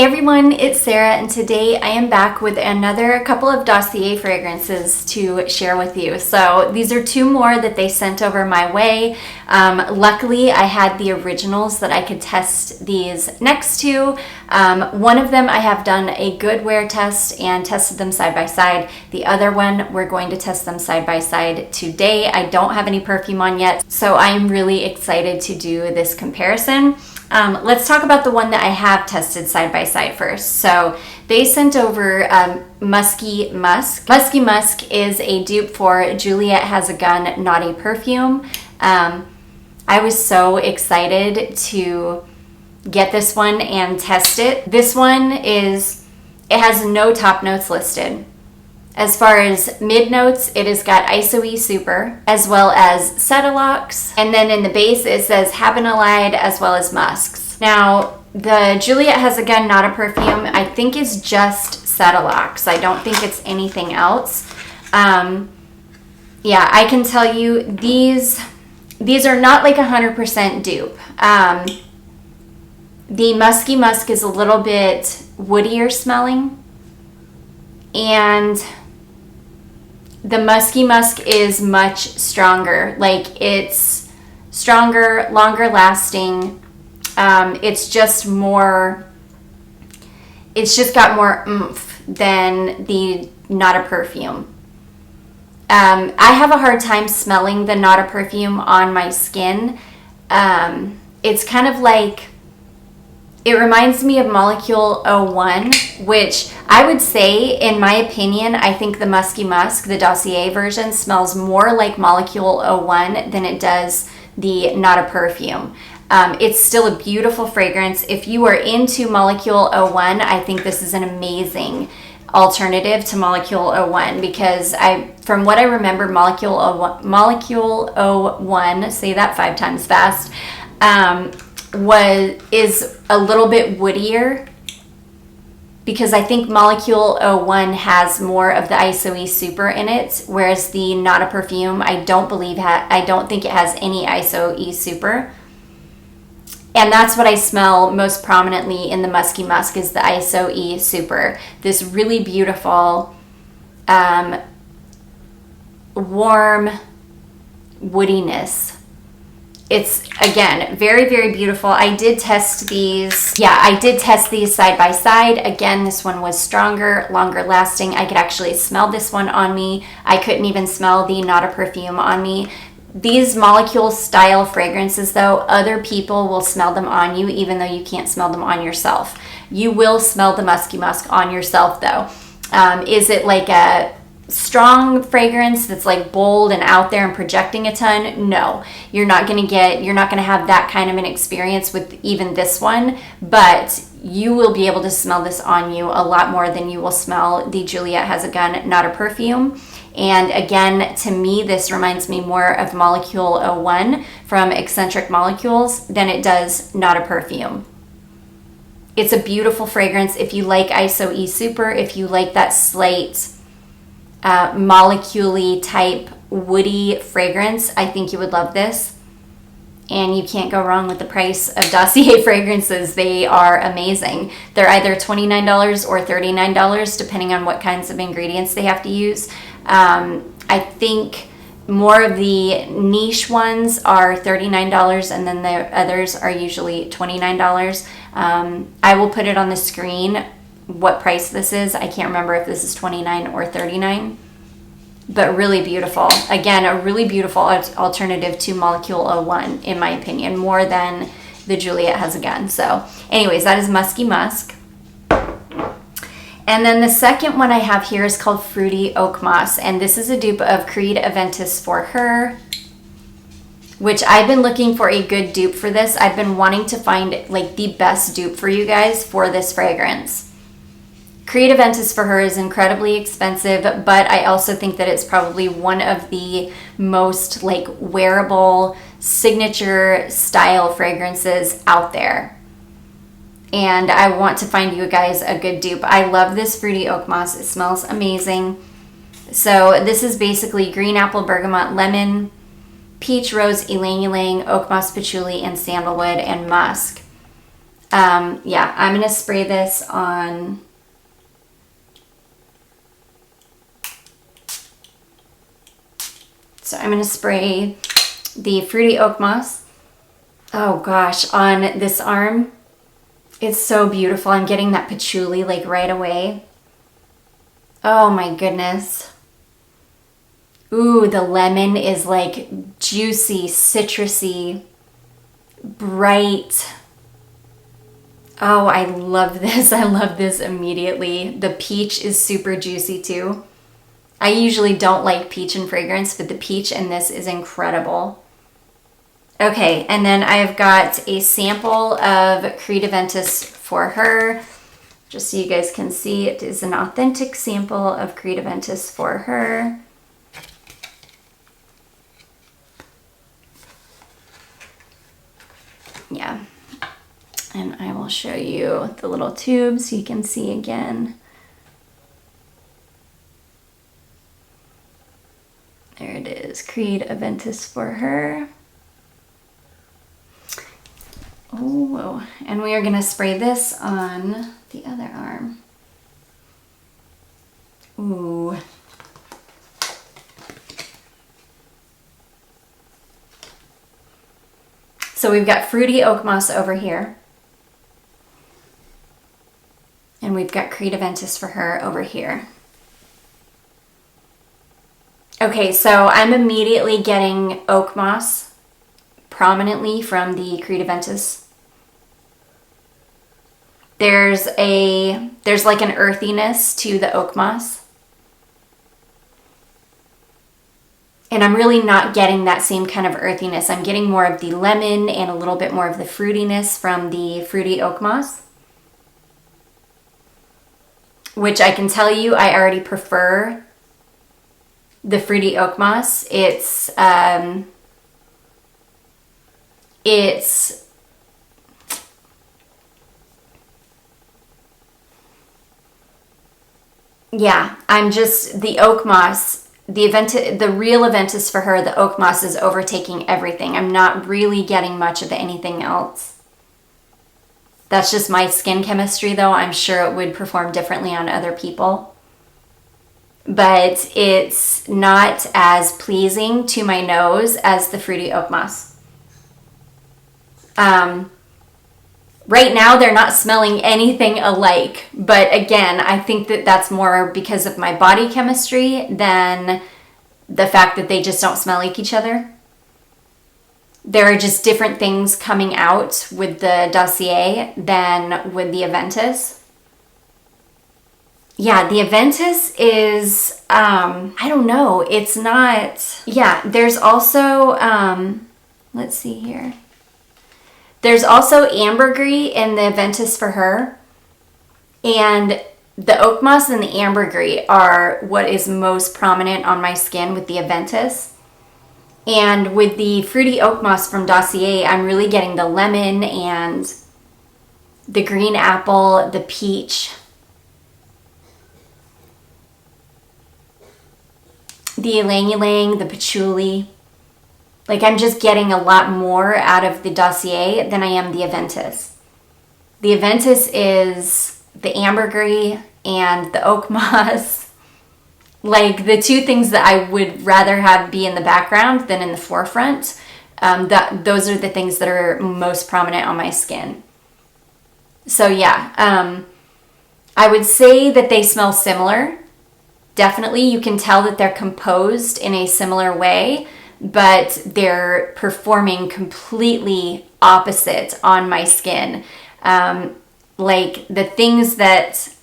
Hey everyone, it's Sarah, and today I am back with another couple of Dossier fragrances to share with you. So these are two more that they sent over my way. Luckily, I had the originals that I could test these next to. One of them I have done a good wear test and tested them side by side. The other one, we're going to test them side by side today. I don't have any perfume on yet, so I am really excited to do this comparison. Let's talk about the one that I have tested side by side first. So they sent over Muskie Musk. Muskie Musk is a dupe for Juliette Has a Gun, Not a Perfume. I was so excited to get this one and test it. This one it has no top notes listed. As far as mid notes, it has got ISO-E Super, as well as Cetilox, and then in the base it says Habanolide, as well as Musks. Now, the Juliette Has a Gun, Not a Perfume, I think is just Cetilox. I don't think it's anything else. Yeah, I can tell you these are not like 100% dupe. The Muskie Musk is a little bit woodier smelling, and the Muskie Musk is much stronger. Like, it's stronger, longer lasting. It's just got more oomph than the Not a Perfume. I have a hard time smelling the Not a Perfume on my skin. It's kind of like, it reminds me of Molecule 01, which I would say, in my opinion, I think the Muskie Musk, the Dossier version, smells more like Molecule 01 than it does the Not a Perfume. It's still a beautiful fragrance. If you are into Molecule 01, I think this is an amazing alternative to Molecule 01, because from what I remember, Molecule 01, say that 5 times fast, is a little bit woodier, because I think Molecule 01 has more of the ISO-E Super in it, whereas the Not a Perfume, I don't think it has any ISO-E Super. And that's what I smell most prominently in the Muskie Musk, is the ISO-E Super. This really beautiful, warm woodiness. It's, again, very, very beautiful. I did test these. Yeah, I did test these side by side. Again, this one was stronger, longer lasting. I could actually smell this one on me. I couldn't even smell the Not a Perfume on me. These molecule style fragrances, though, other people will smell them on you, even though you can't smell them on yourself. You will smell the Muskie Musk on yourself, though. Is it like a strong fragrance that's like bold and out there and projecting a ton? No, you're not going to have that kind of an experience with even this one, but you will be able to smell this on you a lot more than you will smell the Juliette Has a Gun, Not a Perfume. And again, to me, this reminds me more of Molecule 01 from Eccentric Molecules than it does Not a Perfume. It's a beautiful fragrance. If you like ISO-E Super, if you like that slight molecule-y type woody fragrance, I think you would love this. And you can't go wrong with the price of Dossier fragrances. They are amazing. They're either $29 or $39, depending on what kinds of ingredients they have to use. I think more of the niche ones are $39, and then the others are usually $29. I will put it on the screen what price this is. I can't remember if this is $29 or $39, but really beautiful. Again, a really beautiful alternative to Molecule 01, in my opinion, more than the Juliette Has a Gun. So anyways, that is Muskie Musk. And then the second one I have here is called Fruity Oakmoss, and this is a dupe of Creed Aventus for Her, which I've been looking for a good dupe for this. I've been wanting to find like the best dupe for you guys for this fragrance. Creed Aventus for Her is incredibly expensive, but I also think that it's probably one of the most like wearable signature style fragrances out there. And I want to find you guys a good dupe. I love this Fruity Oakmoss. It smells amazing. So this is basically green apple, bergamot, lemon, peach, rose, ylang ylang, oak moss, patchouli, and sandalwood, and musk. Yeah, I'm going to spray this on... So I'm going to spray the Fruity Oakmoss. Oh gosh, on this arm. It's so beautiful. I'm getting that patchouli like right away. Oh my goodness. Ooh, the lemon is like juicy, citrusy, bright. Oh, I love this. I love this immediately. The peach is super juicy too. I usually don't like peach in fragrance, but the peach in this is incredible. Okay, and then I've got a sample of Creed Aventus for her. Just so you guys can see, it is an authentic sample of Creed Aventus for her. Yeah, and I will show you the little tube so you can see again. There it is, Creed Aventus for her. Oh, and we are going to spray this on the other arm. Ooh. So we've got Fruity Oakmoss over here. And we've got Creed Aventus for her over here. Okay, so I'm immediately getting Oakmoss prominently from the Creed Aventus. There's like an earthiness to the Oakmoss. And I'm really not getting that same kind of earthiness. I'm getting more of the lemon and a little bit more of the fruitiness from the Fruity Oakmoss. Which I can tell you, I already prefer the Fruity Oakmoss. Yeah, I'm just, the Oakmoss, the real Aventus for her, the Oakmoss is overtaking everything. I'm not really getting much of anything else. That's just my skin chemistry though. I'm sure it would perform differently on other people. But it's not as pleasing to my nose as the Fruity Oakmoss. Right now, they're not smelling anything alike. But again, I think that that's more because of my body chemistry than the fact that they just don't smell like each other. There are just different things coming out with the Dossier than with the Aventus. Yeah, the Aventus is, I don't know, it's not, yeah, there's also, let's see here. There's also ambergris in the Aventus for her. And the Oakmoss and the ambergris are what is most prominent on my skin with the Aventus. And with the Fruity Oakmoss from Dossier, I'm really getting the lemon and the green apple, the peach, the ylang-ylang, the patchouli. Like, I'm just getting a lot more out of the Dossier than I am the Aventus. The Aventus is the ambergris and the Oakmoss. Like, the two things that I would rather have be in the background than in the forefront. Those are the things that are most prominent on my skin. So yeah, I would say that they smell similar. Definitely, you can tell that they're composed in a similar way, but they're performing completely opposite on my skin. Like the things that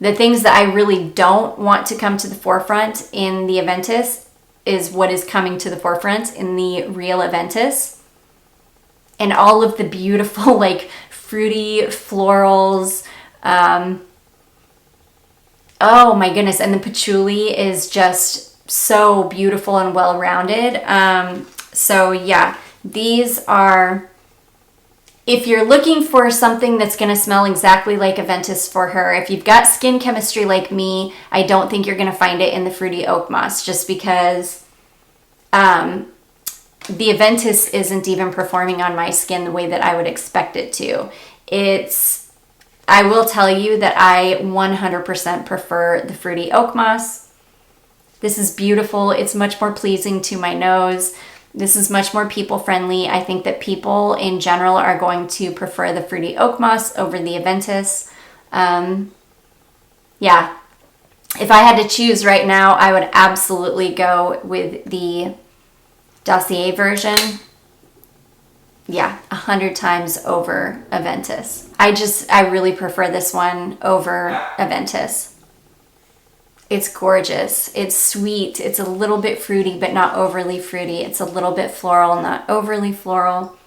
I really don't want to come to the forefront in the Aventus is what is coming to the forefront in the real Aventus. And all of the beautiful, like, fruity florals. Oh my goodness. And the patchouli is just so beautiful and well-rounded. So yeah, these are, if you're looking for something that's going to smell exactly like Aventus for her, if you've got skin chemistry like me, I don't think you're going to find it in the Fruity Oakmoss, just because the Aventus isn't even performing on my skin the way that I would expect it to. I will tell you that I 100% prefer the Fruity Oakmoss. This is beautiful. It's much more pleasing to my nose. This is much more people friendly. I think that people in general are going to prefer the Fruity Oakmoss over the Aventus. Yeah, if I had to choose right now, I would absolutely go with the Dossier version. Yeah, 100 times over Aventus. I really prefer this one over Aventus. It's gorgeous. It's sweet. It's a little bit fruity, but not overly fruity. It's a little bit floral, not overly floral.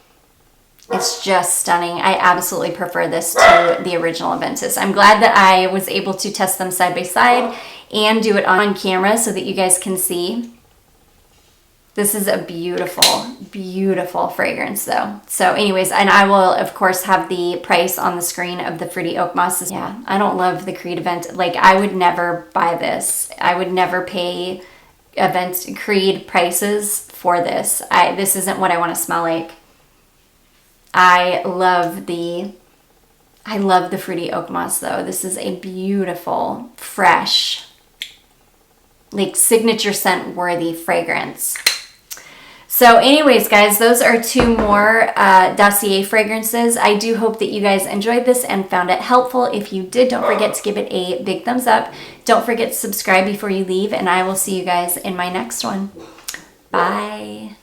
It's just stunning. I absolutely prefer this to the original Aventus. I'm glad that I was able to test them side by side and do it on camera so that you guys can see. This is a beautiful, beautiful fragrance though. So anyways, and I will of course have the price on the screen of the Fruity Oakmoss. Yeah, I don't love the Creed event. Like, I would never buy this. I would never pay Creed prices for this. This isn't what I want to smell like. I love the Fruity Oakmoss though. This is a beautiful, fresh, like signature scent worthy fragrance. So anyways, guys, those are 2 more Dossier fragrances. I do hope that you guys enjoyed this and found it helpful. If you did, don't forget to give it a big thumbs up. Don't forget to subscribe before you leave, and I will see you guys in my next one. Bye.